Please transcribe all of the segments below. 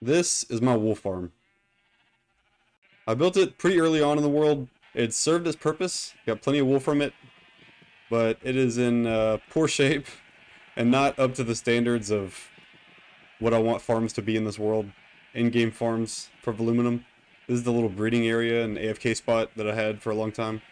This is my wool farm. I built it pretty early on in the world. It served its purpose, got plenty of wool from it, but it is in poor shape and not up to the standards of what I want farms to be in this world. In-game farms for Voluminum. This is the little breeding area and AFK spot that I had for a long time.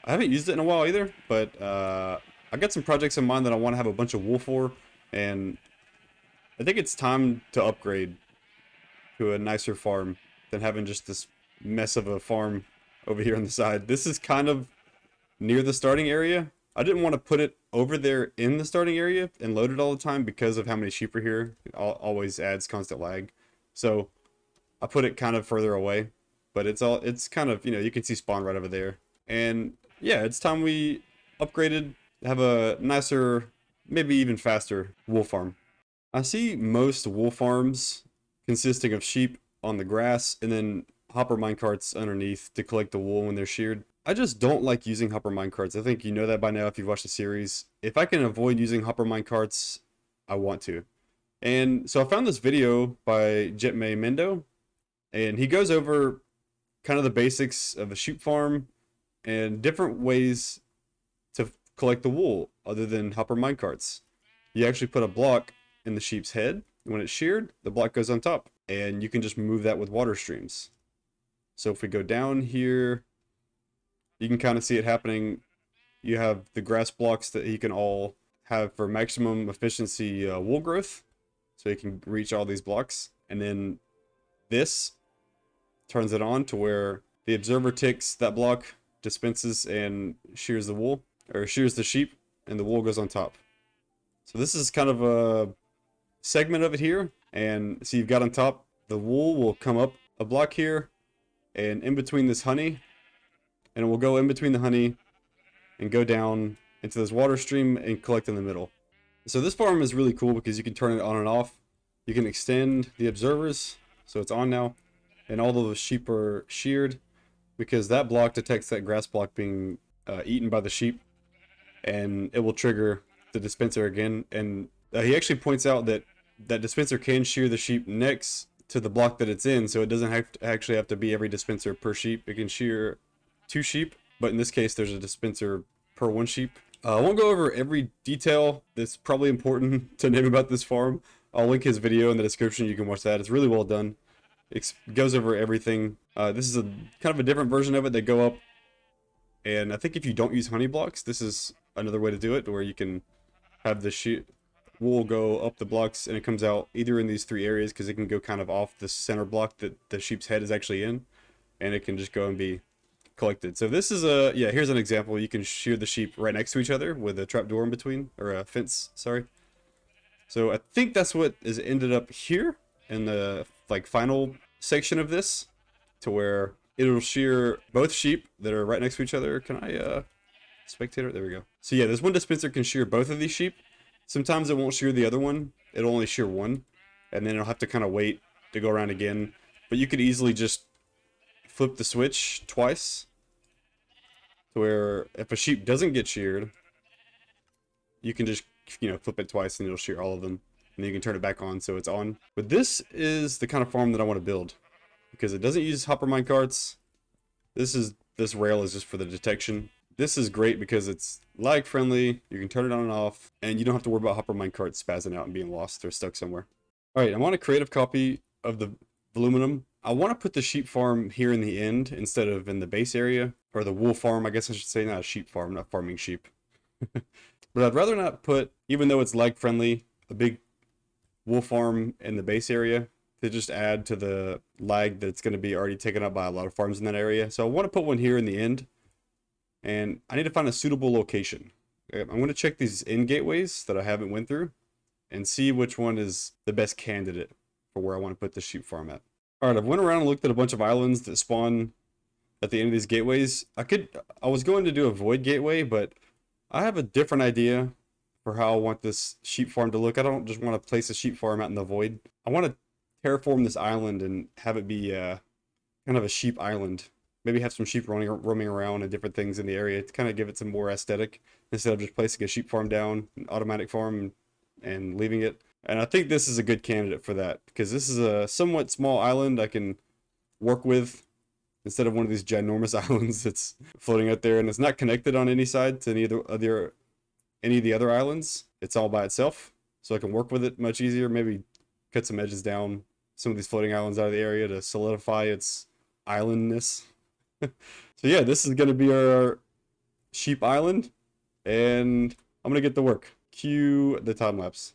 I haven't used it in a while either, but I got some projects in mind that I want to have a bunch of wool for, and I think it's time to upgrade to a nicer farm than having just this mess of a farm over here on the side. This is kind of near the starting area. I didn't want to put it over there in the starting area and load it all the time because of how many sheep are here. It always adds constant lag. So I put it kind of further away, but it's kind of, you can see spawn right over there. And yeah, it's time we upgraded, have a nicer, maybe even faster wool farm. I see most wool farms consisting of sheep on the grass and then hopper minecarts underneath to collect the wool when they're sheared. I just don't like using hopper minecarts. I think you know that by now if you've watched the series. If I can avoid using hopper minecarts, I want to. And so I found this video by Jetmaymendo, and he goes over kind of the basics of a sheep farm and different ways to collect the wool other than hopper minecarts. You actually put a block in the sheep's head. When it's sheared, the block goes on top, and you can just move that with water streams. So if we go down here, you can kind of see it happening. You have the grass blocks that he can all have for maximum efficiency wool growth. So you can reach all these blocks. And then this turns it on to where the observer ticks that block, dispenses and shears the wool, or shears the sheep, and the wool goes on top. So this is kind of a segment of it here. And so you've got on top, the wool will come up a block here and in between this honey, and it will go in between the honey and go down into this water stream and collect in the middle. So this farm is really cool because you can turn it on and off. You can extend the observers, so it's on now, and all of the sheep are sheared because that block detects that grass block being eaten by the sheep, and it will trigger the dispenser again. And he actually points out that that dispenser can shear the sheep next to the block that it's in, so it doesn't actually have to be every dispenser per sheep. It can shear 2 sheep, but in this case there's a dispenser per 1 sheep. I won't go over every detail that's probably important to name about this farm. I'll link his video in the description. You can watch that. It's really well done. It goes over everything. This is a kind of a different version of it that go up, and I think if you don't use honey blocks, this is another way to do it, where you can have the wool go up the blocks and it comes out either in these 3 areas, because it can go kind of off the center block that the sheep's head is actually in, and it can just go and be collected. So this is here's an example. You can shear the sheep right next to each other with a trapdoor in between, or a fence, sorry. So I think that's what is ended up here in the final section of this, to where it'll shear both sheep that are right next to each other. Can I spectator? There we go. So yeah, this one dispenser can shear both of these sheep. Sometimes it won't shear the other one. It'll only shear one, and then it'll have to kind of wait to go around again. But you could easily just flip the switch twice, to where if a sheep doesn't get sheared, you can just flip it twice and it'll shear all of them, and then you can turn it back on so it's on. But this is the kind of farm that I want to build, because it doesn't use hopper minecarts. This rail is just for the detection. This is great because it's lag friendly. You can turn it on and off, and you don't have to worry about hopper minecarts spazzing out and being lost or stuck somewhere. All right, I'm on a creative copy of the Voluminum. I want to put the sheep farm here in the end instead of in the base area, or the wool farm, I guess I should say, not a sheep farm, not farming sheep. But I'd rather not put, even though it's lag friendly, a big wool farm in the base area to just add to the lag that's going to be already taken up by a lot of farms in that area. So I want to put one here in the end, and I need to find a suitable location. I'm going to check these end gateways that I haven't went through and see which one is the best candidate for where I want to put the sheep farm at. All right, I've went around and looked at a bunch of islands that spawn at the end of these gateways. I was going to do a void gateway, but I have a different idea for how I want this sheep farm to look. I don't just want to place a sheep farm out in the void. I want to terraform this island and have it be kind of a sheep island. Maybe have some sheep roaming around and different things in the area to kind of give it some more aesthetic, instead of just placing a sheep farm down, an automatic farm, and leaving it. And I think this is a good candidate for that, because this is a somewhat small island I can work with instead of one of these ginormous islands that's floating out there and it's not connected on any side to any of the other islands. It's all by itself, so I can work with it much easier. Maybe cut some edges down some of these floating islands out of the area to solidify its islandness. So yeah, this is going to be our sheep island, and I'm going to get to work. Cue the time lapse.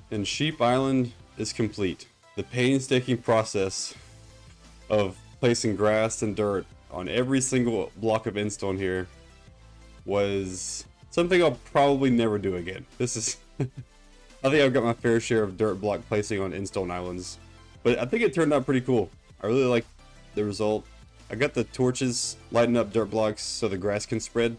And Sheep Island is complete. The painstaking process of placing grass and dirt on every single block of endstone here was something I'll probably never do again. This is I think I've got my fair share of dirt block placing on endstone islands, but I think it turned out pretty cool. I really like the result. I got the torches lighting up dirt blocks so the grass can spread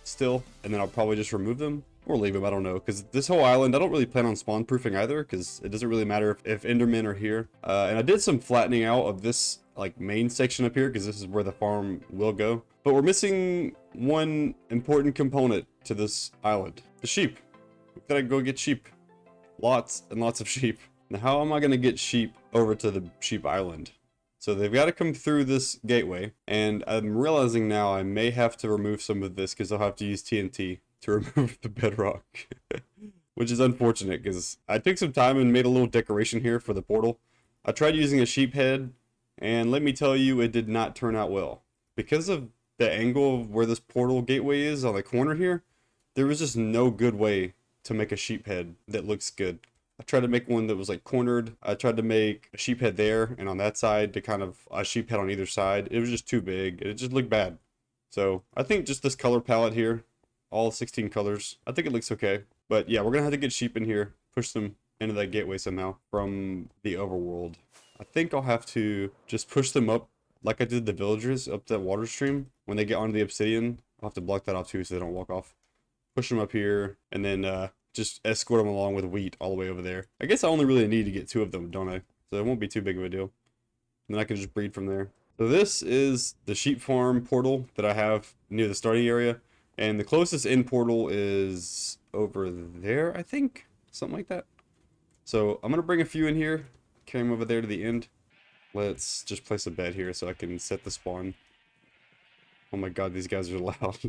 still, and then I'll probably just remove them or leave them, I don't know, because this whole island I don't really plan on spawn proofing either, because it doesn't really matter if endermen are here. And I did some flattening out of this like main section up here, because this is where the farm will go, but we're missing one important component to this island: the sheep. We gotta go get sheep. Lots and lots of sheep. Now how am I gonna get sheep over to the sheep island? So they've got to come through this gateway, and I'm realizing now I may have to remove some of this because I'll have to use TNT to remove the bedrock, which is unfortunate because I took some time and made a little decoration here for the portal. I tried using a sheep head, and let me tell you, it did not turn out well. Because of the angle of where this portal gateway is on the corner here, there was just no good way to make a sheep head that looks good. I tried to make one that was like cornered. I tried to make a sheep head there and on that side to kind of a sheep head on either side. It was just too big. It just looked bad. So I think just this color palette here, all 16 colors, I think it looks okay. But yeah, we're gonna have to get sheep in here, push them into that gateway somehow from the overworld. I think I'll have to just push them up like I did the villagers up that water stream, when they get onto the obsidian, I'll have to block that off too so they don't walk off. Push them up here, and then just escort them along with wheat all the way over there. I guess I only really need to get 2 of them, don't I? So it won't be too big of a deal. And then I can just breed from there. So this is the sheep farm portal that I have near the starting area. And the closest in portal is over there, I think. Something like that. So I'm going to bring a few in here. Carry them over there to the end. Let's just place a bed here so I can set the spawn. Oh my god, these guys are loud.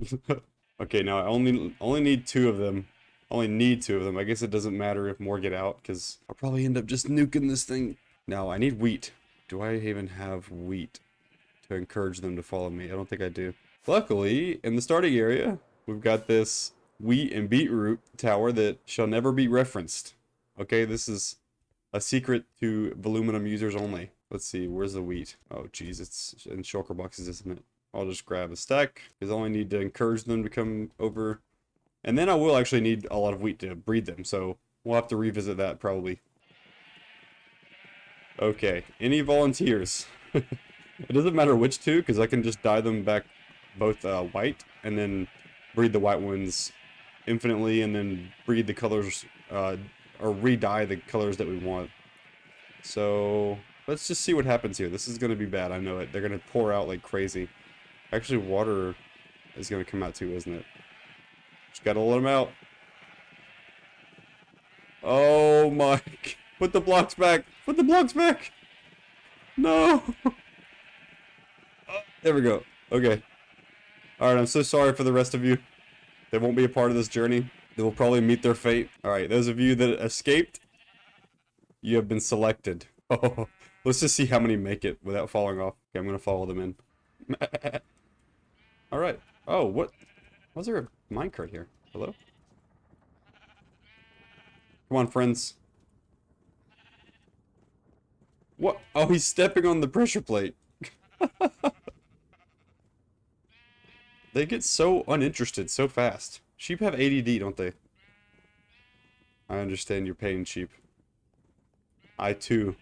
Okay, now I only need 2 of them. Only need 2 of them. I guess it doesn't matter if more get out, because I'll probably end up just nuking this thing. Now, I need wheat. Do I even have wheat to encourage them to follow me? I don't think I do. Luckily, in the starting area, we've got this wheat and beetroot tower that shall never be referenced. Okay, this is a secret to Voluminum users only. Let's see, where's the wheat? Oh, geez, it's in shulker boxes, isn't it? I'll just grab a stack, because I only need to encourage them to come over. And then I will actually need a lot of wheat to breed them, so we'll have to revisit that probably. Okay, any volunteers? It doesn't matter which 2, because I can just dye them back both white, and then breed the white ones infinitely, and then breed the colors, or re-dye the colors that we want. So, let's just see what happens here. This is going to be bad, I know it. They're going to pour out like crazy. Actually, water is going to come out too, isn't it? Just gotta let them out. Oh my... Put the blocks back! Put the blocks back! No! Oh, there we go. Okay. Alright, I'm so sorry for the rest of you. They won't be a part of this journey. They will probably meet their fate. Alright, those of you that escaped, you have been selected. Oh, let's just see how many make it without falling off. Okay, I'm gonna follow them in. Alright. Oh, what? Was there a minecart here? Hello? Come on, friends. What? Oh, he's stepping on the pressure plate. They get so uninterested so fast. Sheep have ADD, don't they? I understand your pain, sheep. I, too,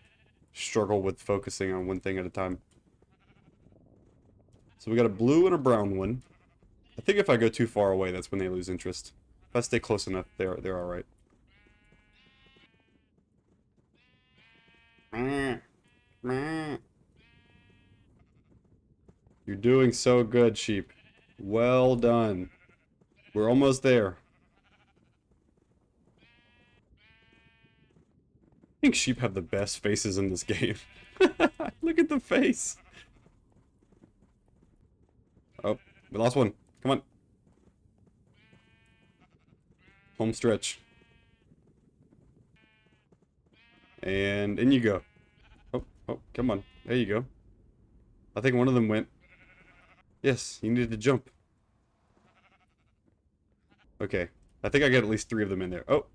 struggle with focusing on one thing at a time. So we got a blue and a brown one. I think if I go too far away, that's when they lose interest. If I stay close enough, they're alright. You're doing so good, sheep. Well done. We're almost there. I think sheep have the best faces in this game. Look at the face. Oh, we lost one. Come on. Home stretch. And in you go. Oh, come on. There you go. I think one of them went. Yes, you needed to jump. Okay. I think I got at least 3 of them in there. Oh.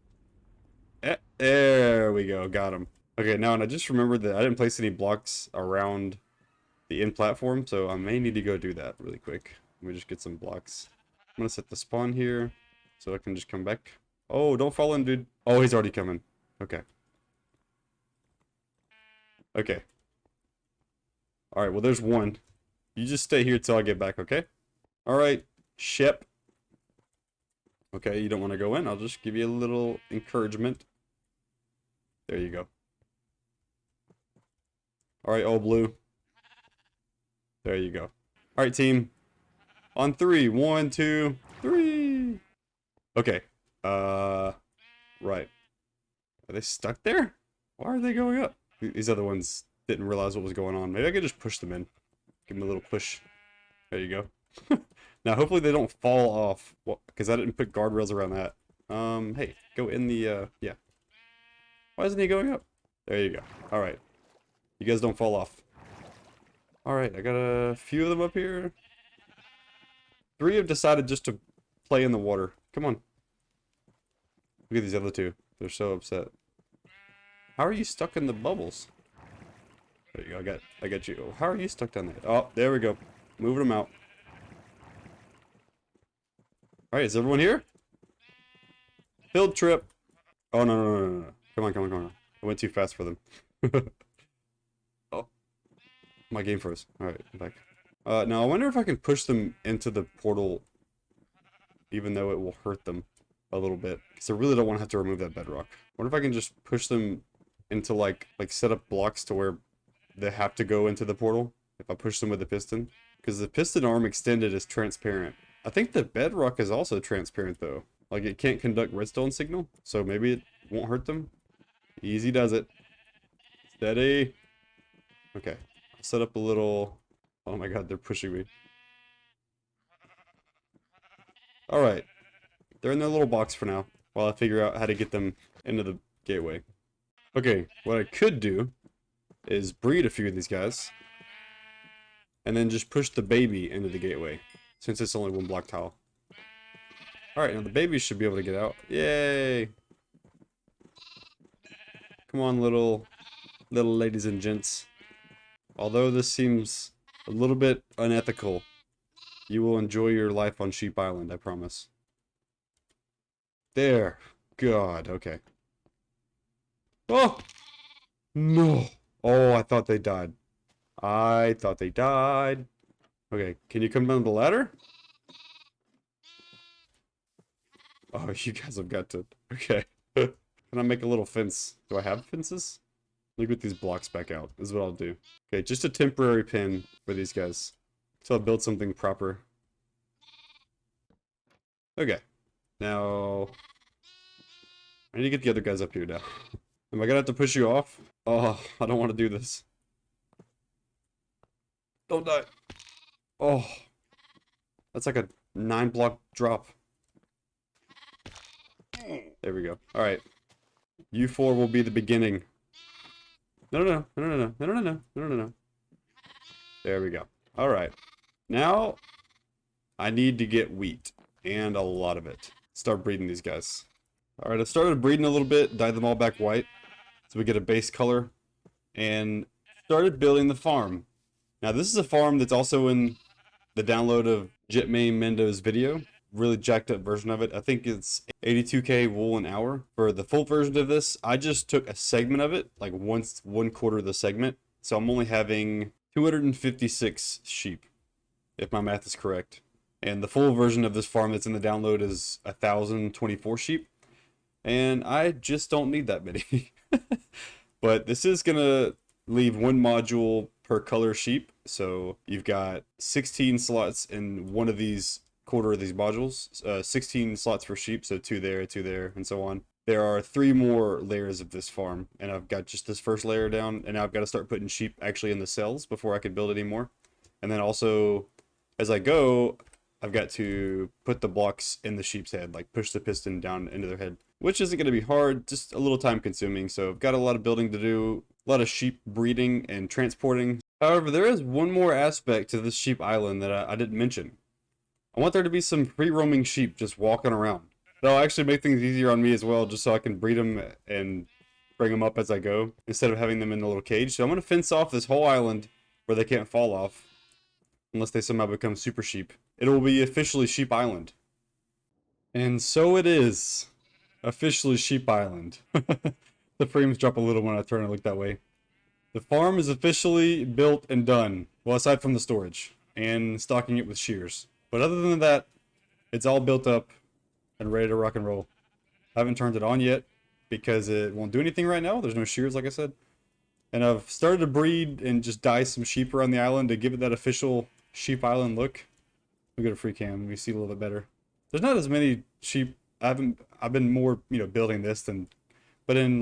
There we go. Got them. Okay, now, and I just remembered that I didn't place any blocks around the end platform, so I may need to go do that really quick. Let me just get some blocks. I'm gonna set the spawn here, so I can just come back. Oh, don't fall in, dude. Oh, he's already coming. Okay. Okay. Alright, well, there's one. You just stay here till I get back, okay? Alright, Shep. Okay, you don't want to go in. I'll just give you a little encouragement. There you go. Alright, old blue. There you go. Alright, team. On 3. 1, 2, 3. Okay. Right. Are they stuck there? Why are they going up? These other ones didn't realize what was going on. Maybe I could just push them in. Give them a little push. There you go. Now, hopefully they don't fall off. Well, because I didn't put guardrails around that. Hey, go in the, yeah. Why isn't he going up? There you go. Alright. You guys don't fall off. Alright, I got a few of them up here. 3 have decided just to play in the water. Come on. Look at these other 2. They're so upset. How are you stuck in the bubbles? There you go, I got you. How are you stuck down there? Oh, there we go. Moving them out. Alright, is everyone here? Field trip. Oh, no. Come on. I went too fast for them. Oh. My game froze. Alright, I'm back. Now I wonder if I can push them into the portal, even though it will hurt them a little bit. Because I really don't want to have to remove that bedrock. I wonder if I can just push them into like set up blocks to where they have to go into the portal if I push them with the piston. Because the piston arm extended is transparent. I think the bedrock is also transparent though. Like it can't conduct redstone signal, so maybe it won't hurt them. Easy does it. Steady. Okay. I'll set up a little... Oh my god, they're pushing me. Alright. They're in their little box for now, while I figure out how to get them into the gateway. Okay, what I could do is breed a few of these guys, and then just push the baby into the gateway, since it's only one block tile. Alright, now the baby should be able to get out. Yay! Come on, little ladies and gents. Although this seems a little bit unethical, you will enjoy your life on Sheep Island, I promise. There. God, okay. Oh! No! Oh, I thought they died. I thought they died. Okay, can you come down the ladder? Oh, you guys have got to... Okay. Can I make a little fence? Do I have fences? Let me get these blocks back out. This is what I'll do. Okay, just a temporary pin for these guys. So I'll build something proper. Okay. Now... I need to get the other guys up here now. Am I gonna have to push you off? Oh, I don't want to do this. Don't die. Oh. That's like a 9-block drop. There we go. Alright. You four will be the beginning. No. There we go. Alright. Now, I need to get wheat. And a lot of it. Start breeding these guys. Alright, I started breeding a little bit. Dyed them all back white. So we get a base color. And started building the farm. Now, this is a farm that's also in the download of Jetmaymendo's video. Really jacked up version of it. I think it's 82k wool an hour. For the full version of this, I just took a segment of it, like one quarter of the segment. So I'm only having 256 sheep, if my math is correct. And the full version of this farm that's in the download is 1,024 sheep. And I just don't need that many. But this is gonna leave one module per color sheep. So you've got 16 slots in one of these quarter of these modules, 16 slots for sheep, so 2 there, and so on. There are 3 more layers of this farm, and I've got just this first layer down, and now I've got to start putting sheep actually in the cells before I can build any more. And then also, as I go, I've got to put the blocks in the sheep's head, like push the piston down into their head, which isn't going to be hard, just a little time consuming, so I've got a lot of building to do, a lot of sheep breeding and transporting. However, there is one more aspect to this sheep island that I didn't mention. I want there to be some free-roaming sheep just walking around. That'll actually make things easier on me as well, just so I can breed them and bring them up as I go, instead of having them in a little cage. So I'm going to fence off this whole island where they can't fall off, unless they somehow become super sheep. It will be officially Sheep Island. And so it is. Officially Sheep Island. The frames drop a little when I turn and look that way. The farm is officially built and done. Well, aside from the storage and stocking it with shears. But other than that, it's all built up and ready to rock and roll. I haven't turned it on yet because it won't do anything right now. There's no shears, like I said. And I've started to breed and just dye some sheep around the island to give it that official Sheep Island look. We'll get a free cam. We see a little bit better. There's not as many sheep. I've been more, building this than, but in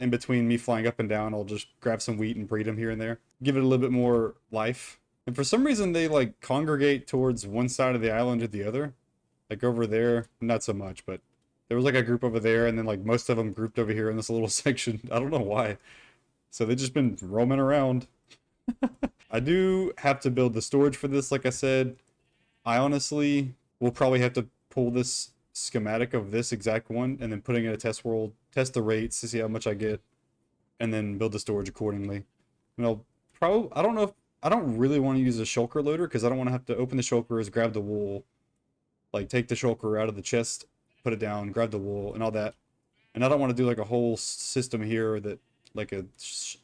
between me flying up and down, I'll just grab some wheat and breed them here and there. Give it a little bit more life. And for some reason, they congregate towards one side of the island or the other. Like over there, not so much, but there was a group over there, and then most of them grouped over here in this little section. I don't know why. So they've just been roaming around. I do have to build the storage for this, like I said. I honestly will probably have to pull this schematic of this exact one and then putting it in a test world, test the rates to see how much I get, and then build the storage accordingly. And I don't know if I don't really want to use a shulker loader because I don't want to have to open the shulkers, grab the wool, take the shulker out of the chest, put it down, grab the wool, and all that. And I don't want to do a whole system here that a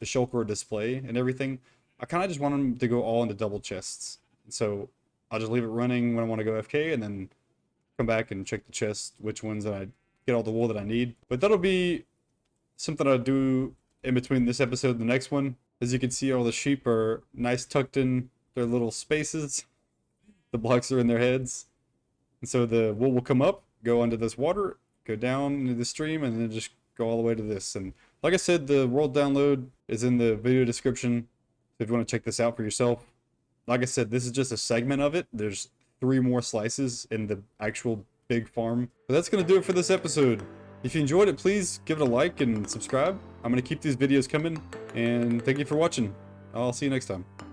shulker display and everything. I kind of just want them to go all into double chests. So I'll just leave it running when I want to go FK, and then come back and check the chest, which ones that I get all the wool that I need. But that'll be something I'll do in between this episode and the next one. As you can see, all the sheep are nice tucked in their little spaces. The blocks are in their heads. And so the wool will come up, go under this water, go down into the stream, and then just go all the way to this. And like I said, the world download is in the video description. So if you want to check this out for yourself. Like I said, this is just a segment of it. There's 3 more slices in the actual big farm. But that's going to do it for this episode. If you enjoyed it, please give it a like and subscribe. I'm going to keep these videos coming. And thank you for watching. I'll see you next time.